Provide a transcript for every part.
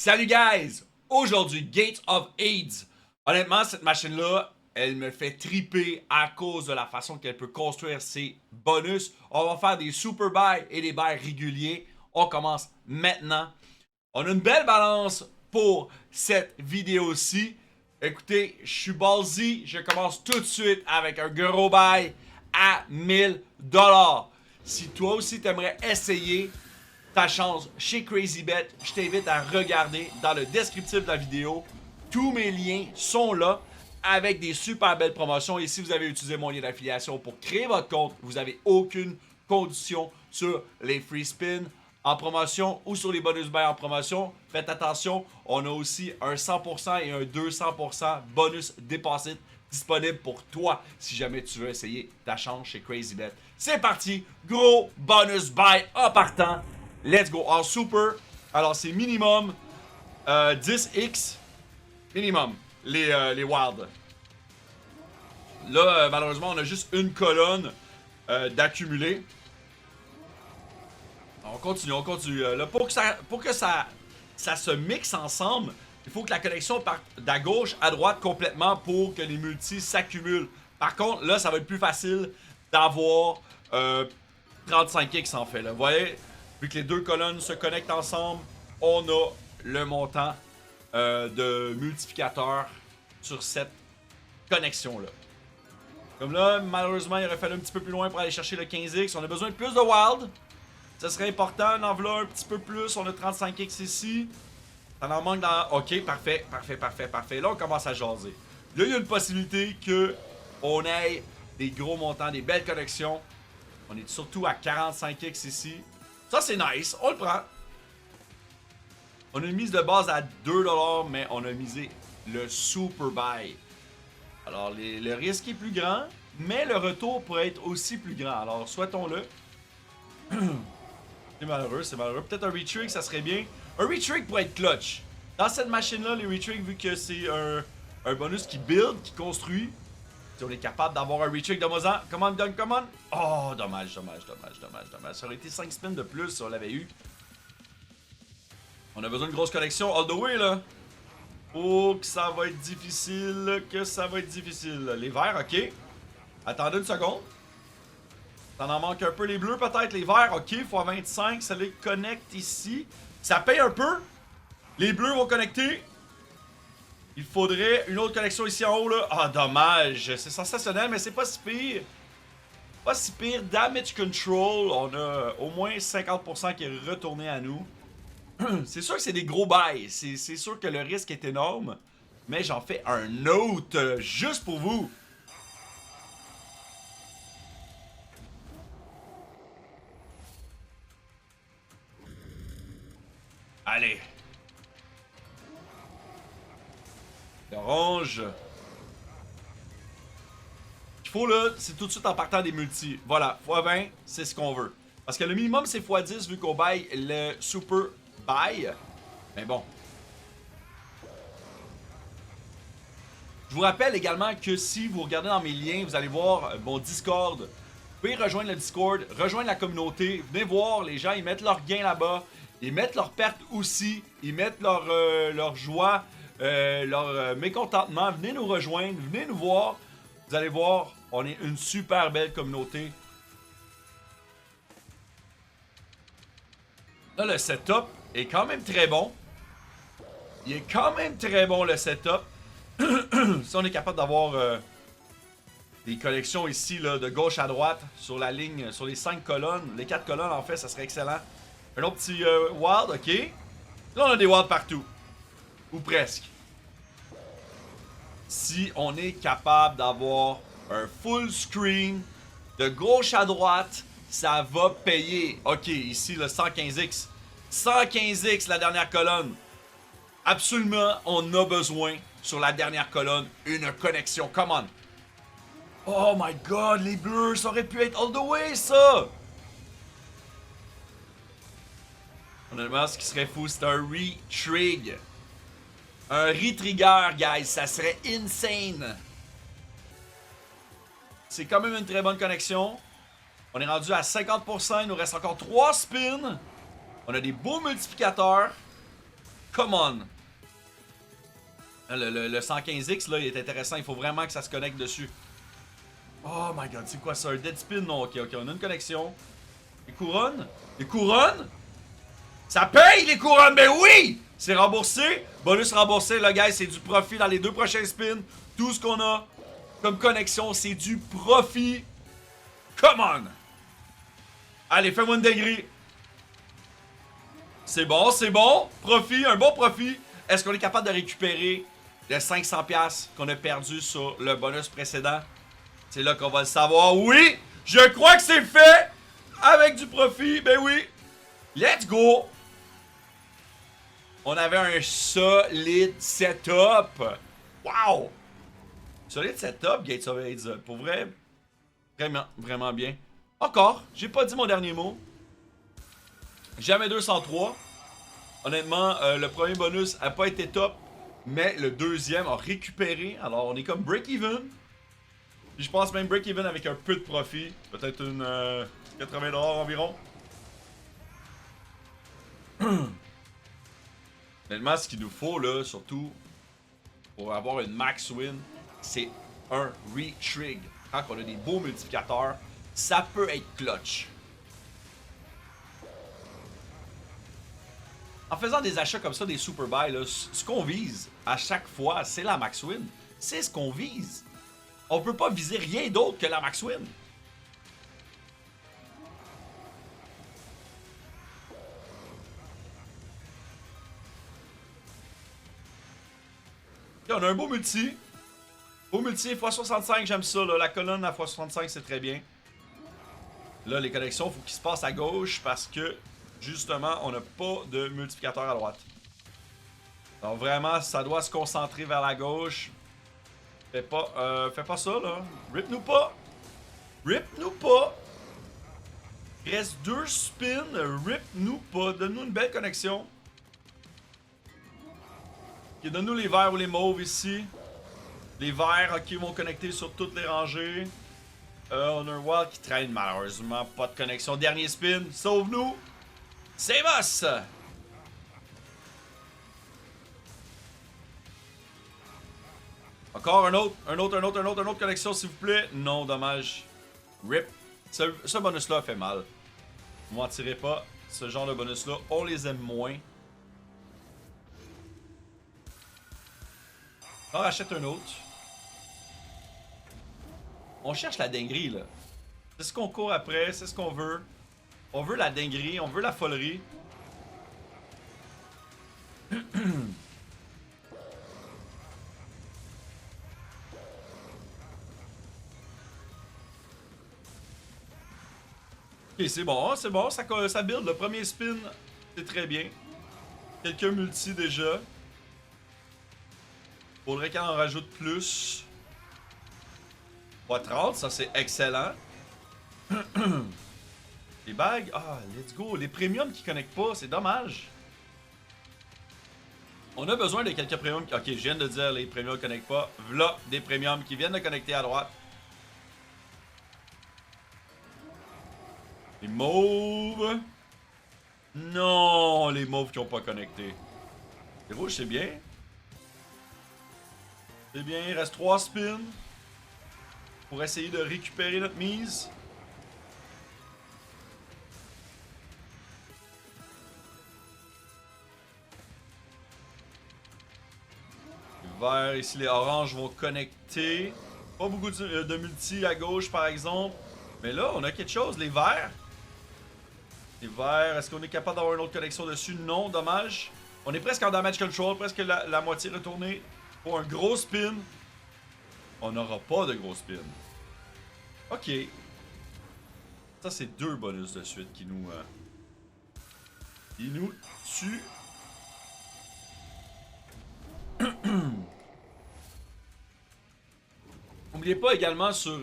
Salut guys! Aujourd'hui, Gate of AIDS. Honnêtement, cette machine-là, elle me fait triper à cause de la façon qu'elle peut construire ses bonus. On va faire des super buys et des buys réguliers. On commence maintenant. On a une belle balance pour cette vidéo-ci. Écoutez, je suis ballsy. Je commence tout de suite avec un gros buy à 1000$. Si toi aussi t'aimerais essayer ta chance chez CrazyBet, je t'invite à regarder dans le descriptif de la vidéo. Tous mes liens sont là avec des super belles promotions. Et si vous avez utilisé mon lien d'affiliation pour créer votre compte, vous n'avez aucune condition sur les free spins en promotion ou sur les bonus buy en promotion. Faites attention, on a aussi un 100% et un 200% bonus deposit disponible pour toi si jamais tu veux essayer ta chance chez CrazyBet. C'est parti, gros bonus buy en partant. Let's go. En super, alors c'est minimum 10x minimum les wild. Là, malheureusement, on a juste une colonne d'accumuler. On continue. Là, pour que ça se mixe ensemble, il faut que la connexion parte de gauche à droite complètement pour que les multis s'accumulent. Par contre, là, ça va être plus facile d'avoir 35x en fait. Là. Vous voyez, vu que les deux colonnes se connectent ensemble, on a le montant de multiplicateur sur cette connexion-là. Comme là, malheureusement, il aurait fallu un petit peu plus loin pour aller chercher le 15x. On a besoin de plus de wild. Ça serait important, en voilà un petit peu plus. On a 35x ici. Ça en manque dans... Ok, parfait. Là, on commence à jaser. Là, il y a une possibilité qu'on ait des gros montants, des belles connexions. On est surtout à 45x ici. Ça, c'est nice. On le prend. On a une mise de base à 2$, mais on a misé le super buy. Alors, le risque est plus grand, mais le retour pourrait être aussi plus grand. Alors, souhaitons-le. C'est malheureux. Peut-être un retrig, ça serait bien. Un retrig pourrait être clutch. Dans cette machine-là, les retrigs, vu que c'est un bonus qui build, qui construit, si on est capable d'avoir un retrig de Mozart. Command, gun, command. Oh, dommage. Ça aurait été 5 spins de plus si on l'avait eu. On a besoin de grosse connexion all the way, là. Oh, que ça va être difficile. Les verts, ok. Attendez une seconde. Ça en manque un peu. Les bleus, peut-être. Les verts, ok. x25, ça les connecte ici. Ça paye un peu. Les bleus vont connecter. Il faudrait une autre connexion ici en haut, là. Ah, dommage. C'est sensationnel, mais c'est pas si pire. Pas si pire. Damage control. On a au moins 50% qui est retourné à nous. C'est sûr que c'est des gros bails. C'est sûr que le risque est énorme. Mais j'en fais un autre juste pour vous. Allez. L'orange. Il faut là, c'est tout de suite en partant des multis. Voilà, x20, c'est ce qu'on veut. Parce que le minimum c'est x10 vu qu'on baille le super buy. Mais bon. Je vous rappelle également que si vous regardez dans mes liens, vous allez voir mon Discord. Vous pouvez rejoindre le Discord, rejoindre la communauté. Venez voir, les gens ils mettent leurs gains là-bas. Ils mettent leurs pertes aussi. Ils mettent leur joie, leur mécontentement. Venez nous rejoindre, venez nous voir. Vous allez voir, on est une super belle communauté. Là, le setup est quand même très bon. Il est quand même très bon, le setup. Si on est capable d'avoir des connexions ici, là, de gauche à droite, sur la ligne, sur les 5 colonnes, les 4 colonnes, en fait, ça serait excellent. Un autre petit wild, ok. Là, on a des wilds partout. Ou presque. Si on est capable d'avoir un full screen de gauche à droite, ça va payer. Ok, ici le 115x. 115x, la dernière colonne. Absolument, on a besoin sur la dernière colonne une connexion. Come on. Oh my god, les bleus, ça aurait pu être all the way, ça. Honnêtement, ce qui serait fou, c'est un retrig. Un retrigger, guys. Ça serait insane. C'est quand même une très bonne connexion. On est rendu à 50%. Il nous reste encore 3 spins. On a des beaux multiplicateurs. Come on! Le 115X, là, il est intéressant. Il faut vraiment que ça se connecte dessus. Oh my god, c'est quoi ça? Un dead spin? Non, ok, on a une connexion. Les couronnes? Les couronnes? Ça paye, les couronnes! Ben oui! C'est remboursé. Bonus remboursé, là, guys. C'est du profit dans les 2 prochains spins. Tout ce qu'on a comme connexion, c'est du profit. Come on! Allez, fais-moi une dinguerie. C'est bon, c'est bon. Profit, un bon profit. Est-ce qu'on est capable de récupérer les 500$ qu'on a perdu sur le bonus précédent? C'est là qu'on va le savoir. Oui! Je crois que c'est fait! Avec du profit, ben oui! Let's go! On avait un solide setup. Wow! Solide setup, Gates of Hades. Pour vrai, vraiment, vraiment bien. Encore, j'ai pas dit mon dernier mot. Jamais 203. Honnêtement, le premier bonus a pas été top, mais le deuxième a récupéré. Alors, on est comme break-even. Puis je pense même break-even avec un peu de profit. Peut-être une 80$ environ. Honnêtement, ce qu'il nous faut, là, surtout, pour avoir une max win, c'est un retrig. Quand on a des beaux multiplicateurs, ça peut être clutch. En faisant des achats comme ça, des super buys, là, ce qu'on vise à chaque fois, c'est la max win. C'est ce qu'on vise. On peut pas viser rien d'autre que la max win. Et on a un beau multi. Beau multi x65, j'aime ça. Là. La colonne à x65, c'est très bien. Là, les connexions, il faut qu'ils se passent à gauche parce que, justement, on n'a pas de multiplicateur à droite. Donc vraiment, ça doit se concentrer vers la gauche. Fais pas ça, là. Rip-nous pas. Rip-nous pas. Il reste 2 spins. Rip-nous pas. Donne-nous une belle connexion. Ok, donne-nous les verts ou les mauves ici. Les verts, ok, vont connecter sur toutes les rangées. On a un wild qui traîne malheureusement. Pas de connexion. Dernier spin. Sauve-nous. Save us. Encore un autre connexion, s'il vous plaît. Non, dommage. RIP. Ce bonus-là fait mal. Vous m'en tirez pas. Ce genre de bonus-là, on les aime moins. On rachète un autre. On cherche la dinguerie, là. C'est ce qu'on court après, c'est ce qu'on veut. On veut la dinguerie, on veut la folerie. Ok, c'est bon, ça build. Le premier spin, c'est très bien. Quelques multi déjà. Faudrait qu'on en rajoute plus. Pas 30, ça c'est excellent. Les bagues, ah, let's go. Les premiums qui connectent pas, c'est dommage. On a besoin de quelques premiums. Ok, je viens de dire les premiums ne connectent pas. V'là des premiums qui viennent de connecter à droite. Les mauves. Non, les mauves qui n'ont pas connecté. Les rouges, c'est bien. C'est bien, il reste 3 spins. Pour essayer de récupérer notre mise. Les verts, ici, les oranges vont connecter. Pas beaucoup de multi à gauche, par exemple. Mais là, on a quelque chose, les verts. Les verts, est-ce qu'on est capable d'avoir une autre connexion dessus? Non, dommage. On est presque en damage control, presque la moitié retournée. Pour un gros spin. On n'aura pas de gros spin. Ok. Ça, c'est 2 bonus de suite qui nous tuent. N'oubliez pas également sur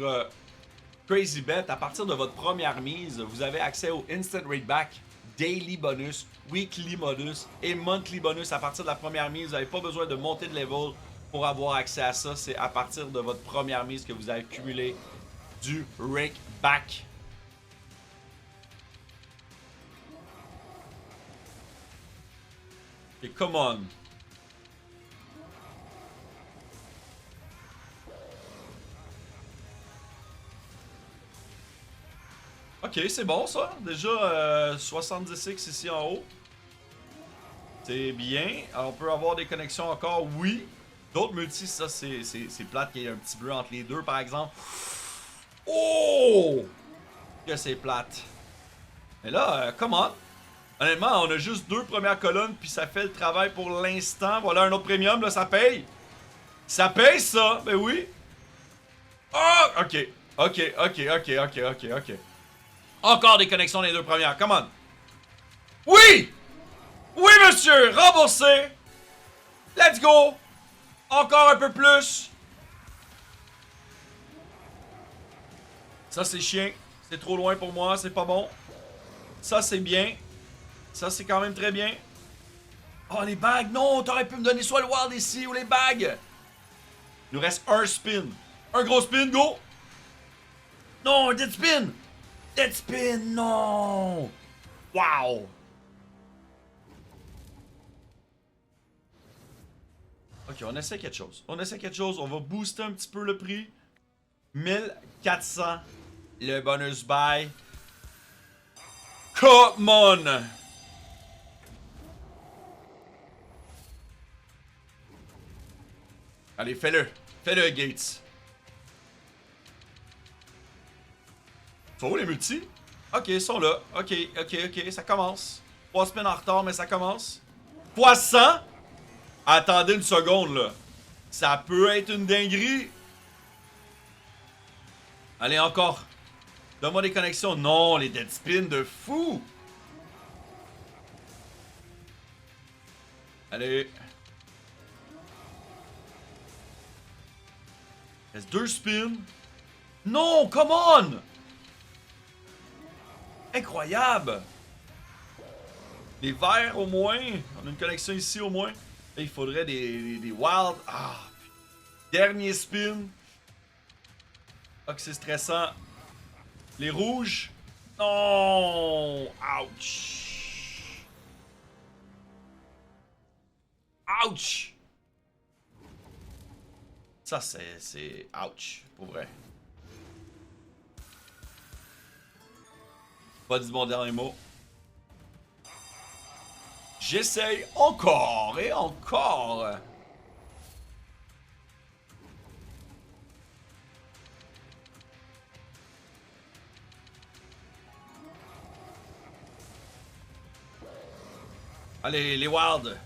Crazy Bet, à partir de votre première mise, vous avez accès au Instant Rate Back, Daily Bonus, Weekly Bonus et Monthly Bonus. À partir de la première mise, vous n'avez pas besoin de monter de level pour avoir accès à ça. C'est à partir de votre première mise que vous avez cumulé du Rake Back. Ok, Ok, come on. Ok, c'est bon ça. Déjà 70x ici en haut. C'est bien. Alors, on peut avoir des connexions encore, oui. D'autres multis, ça c'est plate qu'il y ait un petit bleu entre les deux par exemple. Oh! Que c'est plate. Mais là, comment? Honnêtement, on a juste 2 premières colonnes, puis ça fait le travail pour l'instant. Voilà un autre premium, là, ça paye. Ça paye, ça! Ben oui! Oh! Ok. Ok, ok, ok, ok, ok, ok. Encore des connexions des 2 premières, come on! Oui! Oui, monsieur! Remboursé! Let's go! Encore un peu plus! Ça, c'est chien. C'est trop loin pour moi, c'est pas bon. Ça, c'est bien. Ça, c'est quand même très bien. Oh, les bagues! Non, t'aurais pu me donner soit le wild ici ou les bagues! Il nous reste un spin. Un gros spin, go! Non, un dead spin! Dead spin, non! Wow! Ok, on essaie quelque chose. On essaie quelque chose. On va booster un petit peu le prix. 1400. Le bonus buy. Come on! Allez, fais-le. Fais-le, Gates. Sont où les multis? Ok, ils sont là. Ok, ok, ok. Ça commence. 3 spins en retard, mais ça commence. Poisson! Attendez une seconde, là. Ça peut être une dinguerie. Allez, encore. Donne-moi des connexions. Non, les dead spins de fou. Allez. Il reste 2 spins. Non, come on! Incroyable! Les verts au moins. On a une connexion ici au moins. Et il faudrait des wild. Ah! Dernier spin. Ah, que c'est stressant. Les rouges. Non! Ouch! Ouch! Ça, c'est ouch, pour vrai. Pas dit mon dernier mot. J'essaye encore et encore. Allez, les wild.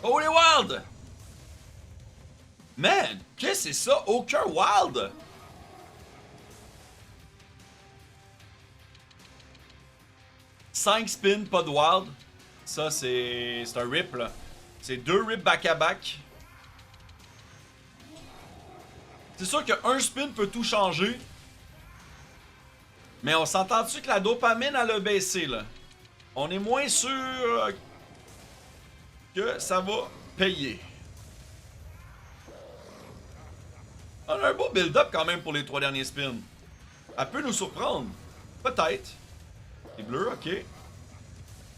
Oh, les wild! Man, qu'est-ce que c'est ça? Aucun wild! Cinq spins, pas de wild. Ça, c'est un rip, là. C'est 2 rips back-à-back. C'est sûr qu'un spin peut tout changer. Mais on s'entend-tu que la dopamine, elle a baissé, là? On est moins sûr que ça va payer. On a un beau build-up quand même pour les 3 derniers spins. Elle peut nous surprendre. Peut-être. Les bleus, ok.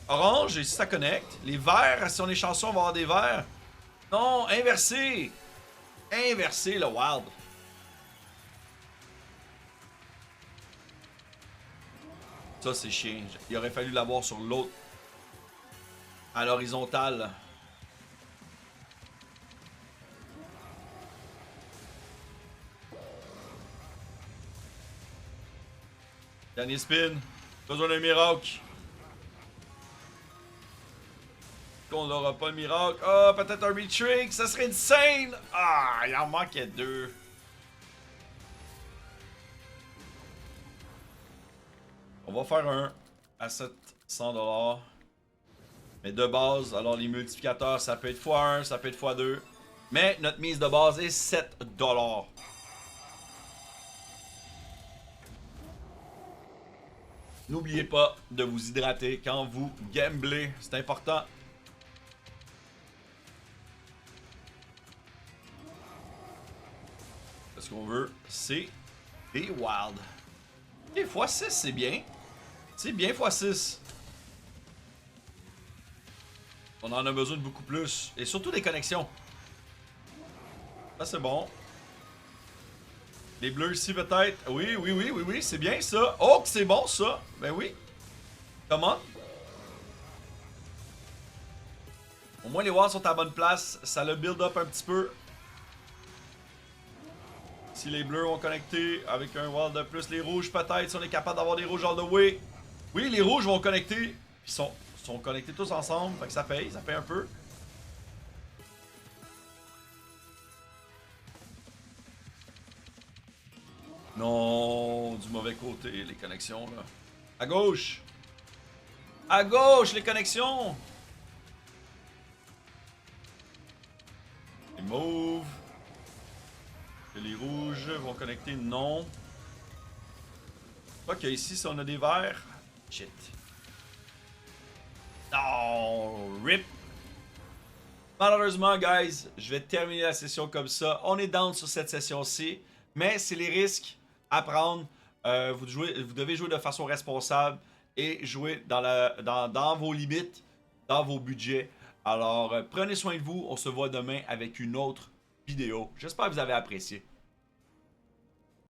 Orange, et si ça connecte. Les verts, si on est chanceux, on va avoir des verts. Non, inversé. Inversé, le wild. Ça, c'est chiant. Il aurait fallu l'avoir sur l'autre. À l'horizontale. Dernier spin. Besoin d'un miracle. On n'aura pas le miracle. Ah, oh, peut-être un retreat. Ça serait insane. Ah, il en manquait 2. On va faire un à 700$. Mais de base, alors les multiplicateurs, ça peut être x1, ça peut être x2. Mais notre mise de base est 7$. N'oubliez pas de vous hydrater quand vous gamblez. C'est important. Ce qu'on veut, c'est des wild. Et x6, c'est bien. C'est bien x6. On en a besoin de beaucoup plus. Et surtout des connexions. Ça, c'est bon. Les bleus ici, peut-être. Oui, oui, oui, oui, oui, c'est bien ça. Oh, que c'est bon, ça. Ben oui. Comment? Au moins, les walls sont à la bonne place. Ça le build up un petit peu. Si les bleus vont connecter avec un wall de plus, les rouges peut-être, si on est capable d'avoir des rouges all the way. Oui, les rouges vont connecter. Ils sont connectés tous ensemble, fait que ça paye un peu. Non, du mauvais côté, les connexions là. À gauche! À gauche, les connexions! Les mauves. Et les rouges vont connecter, non. Ok, ici, si on a des verts. Shit. Non, rip. Malheureusement, guys, je vais terminer la session comme ça. On est down sur cette session-ci, mais c'est les risques à prendre. Vous devez jouer de façon responsable et jouer dans vos limites, dans vos budgets. Alors, prenez soin de vous. On se voit demain avec une autre vidéo. J'espère que vous avez apprécié.